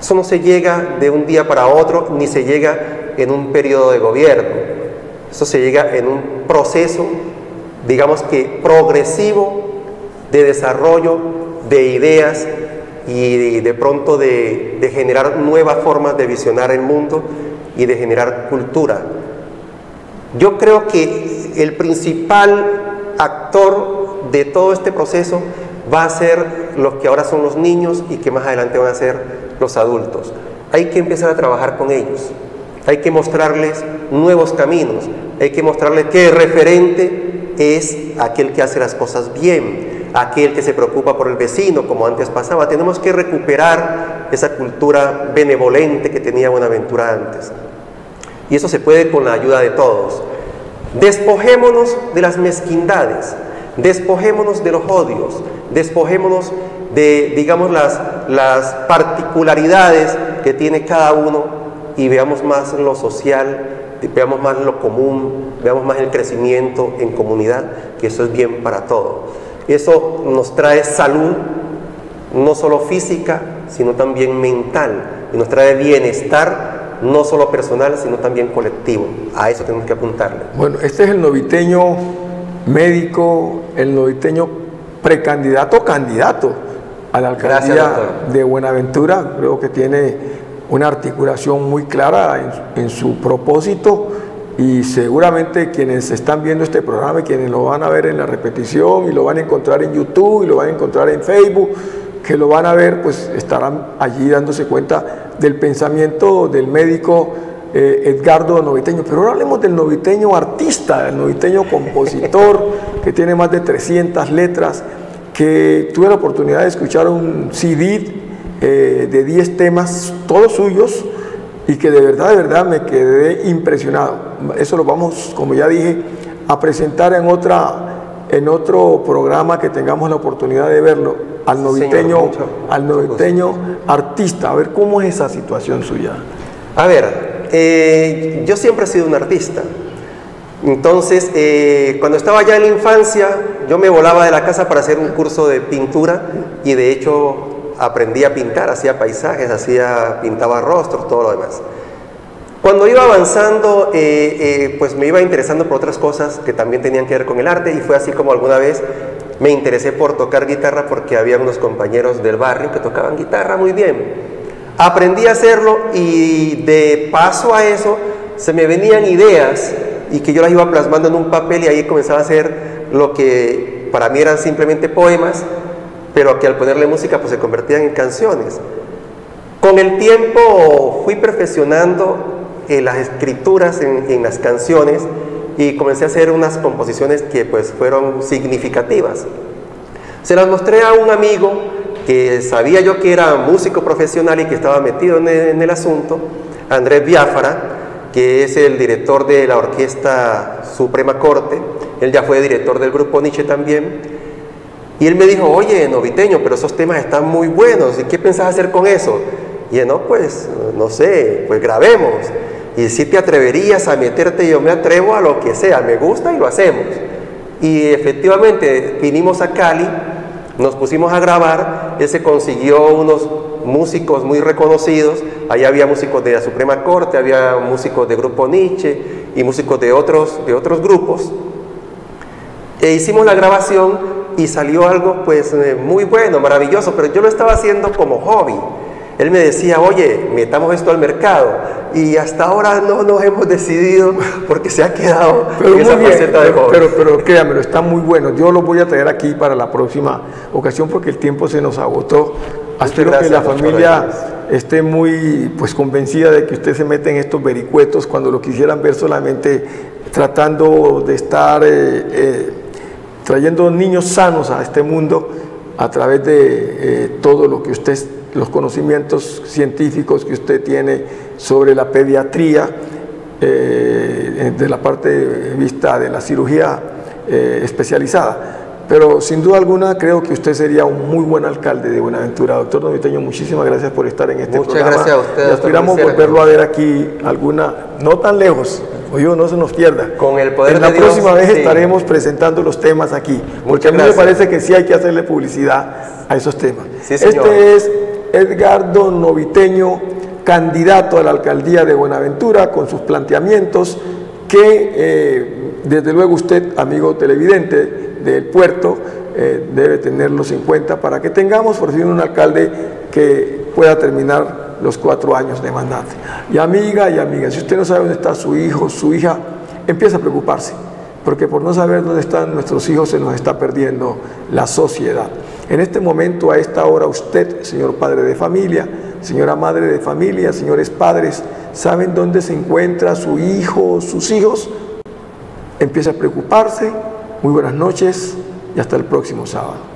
Eso no se llega de un día para otro, ni se llega en un periodo de gobierno. Eso se llega en un proceso, digamos que progresivo, de desarrollo de ideas y de pronto de generar nuevas formas de visionar el mundo y de generar cultura. Yo creo que el principal actor de todo este proceso va a ser los que ahora son los niños y que más adelante van a ser los adultos. Hay que empezar a trabajar con ellos, hay que mostrarles nuevos caminos, hay que mostrarles que el referente es aquel que hace las cosas bien, aquel que se preocupa por el vecino, como antes pasaba. Tenemos que recuperar esa cultura benevolente que tenía Buenaventura antes. Y eso se puede con la ayuda de todos. Despojémonos de las mezquindades, despojémonos de los odios, despojémonos de, digamos, las particularidades que tiene cada uno, y veamos más lo social, veamos más lo común, veamos más el crecimiento en comunidad, que eso es bien para todos. Eso nos trae salud, no solo física, sino también mental, y nos trae bienestar, no solo personal, sino también colectivo. A eso tenemos que apuntarle. Bueno, este es el noviteño médico, el noviteño precandidato, candidato a la alcaldía de Buenaventura. Creo que tiene una articulación muy clara en su propósito y seguramente quienes están viendo este programa y quienes lo van a ver en la repetición y lo van a encontrar en YouTube y lo van a encontrar en Facebook, que lo van a ver, pues estarán allí dándose cuenta del pensamiento del médico Edgardo Noviteño. Pero ahora hablemos del noviteño artista, del noviteño compositor, que tiene más de 300 letras, que tuve la oportunidad de escuchar un CD de 10 temas, todos suyos, y que de verdad me quedé impresionado. Eso lo vamos, como ya dije, a presentar en otro programa que tengamos la oportunidad de verlo, al noviteño, artista. A ver, ¿cómo es esa situación suya? A ver, yo siempre he sido un artista. Entonces, cuando estaba ya en la infancia, yo me volaba de la casa para hacer un curso de pintura y de hecho aprendí a pintar, hacía paisajes, pintaba rostros, todo lo demás. Cuando iba avanzando, pues me iba interesando por otras cosas que también tenían que ver con el arte, y fue así como alguna vez me interesé por tocar guitarra porque había unos compañeros del barrio que tocaban guitarra muy bien. Aprendí a hacerlo y de paso a eso se me venían ideas y que yo las iba plasmando en un papel, y ahí comenzaba a hacer lo que para mí eran simplemente poemas, pero que al ponerle música pues se convertían en canciones. Con el tiempo fui perfeccionando las escrituras en las canciones y comencé a hacer unas composiciones que pues fueron significativas. Se las mostré a un amigo que sabía yo que era músico profesional y que estaba metido en el asunto, Andrés Biafara, que es el director de la Orquesta Suprema Corte. Él ya fue director del Grupo Nietzsche también. Y él me dijo: oye, Noviteño, pero esos temas están muy buenos, ¿y qué pensás hacer con eso? Y yo, no, pues, no sé, pues grabemos. Y si te atreverías a meterte, yo me atrevo a lo que sea, me gusta y lo hacemos. Y efectivamente vinimos a Cali, nos pusimos a grabar, él se consiguió unos músicos muy reconocidos, ahí había músicos de la Suprema Corte, había músicos de Grupo Nietzsche y músicos de otros grupos. E hicimos la grabación y salió algo pues muy bueno, maravilloso, pero yo lo estaba haciendo como hobby. Él me decía: oye, metamos esto al mercado, y hasta ahora no nos hemos decidido porque se ha quedado en esa faceta de hobby. Pero créamelo, está muy bueno. Yo lo voy a traer aquí para la próxima ocasión porque el tiempo se nos agotó. Espero que la familia esté muy pues convencida de que usted se mete en estos vericuetos cuando lo quisieran ver solamente tratando de estar trayendo niños sanos a este mundo a través de todo lo que usted, los conocimientos científicos que usted tiene sobre la pediatría, de la parte de vista de la cirugía especializada. Pero sin duda alguna creo que usted sería un muy buen alcalde de Buenaventura. Doctor Noviteño, muchísimas gracias por estar en este programa. Muchas gracias a usted. Y aspiramos volverlo a ver aquí no tan lejos, oye, no se nos pierda. Con el poder de Dios. La próxima vez estaremos presentando los temas aquí, porque a mí me parece que sí hay que hacerle publicidad a esos temas. Sí, señor. Este es Edgardo Noviteño, candidato a la alcaldía de Buenaventura, con sus planteamientos que desde luego usted, amigo televidente del puerto, debe tenerlos en cuenta para que tengamos por fin un alcalde que pueda terminar los 4 años de mandato. Y amiga, si usted no sabe dónde está su hijo, su hija, empieza a preocuparse, porque por no saber dónde están nuestros hijos se nos está perdiendo la sociedad. En este momento, a esta hora, usted, señor padre de familia, señora madre de familia, señores padres, ¿saben dónde se encuentra su hijo o sus hijos? Empieza a preocuparse. Muy buenas noches y hasta el próximo sábado.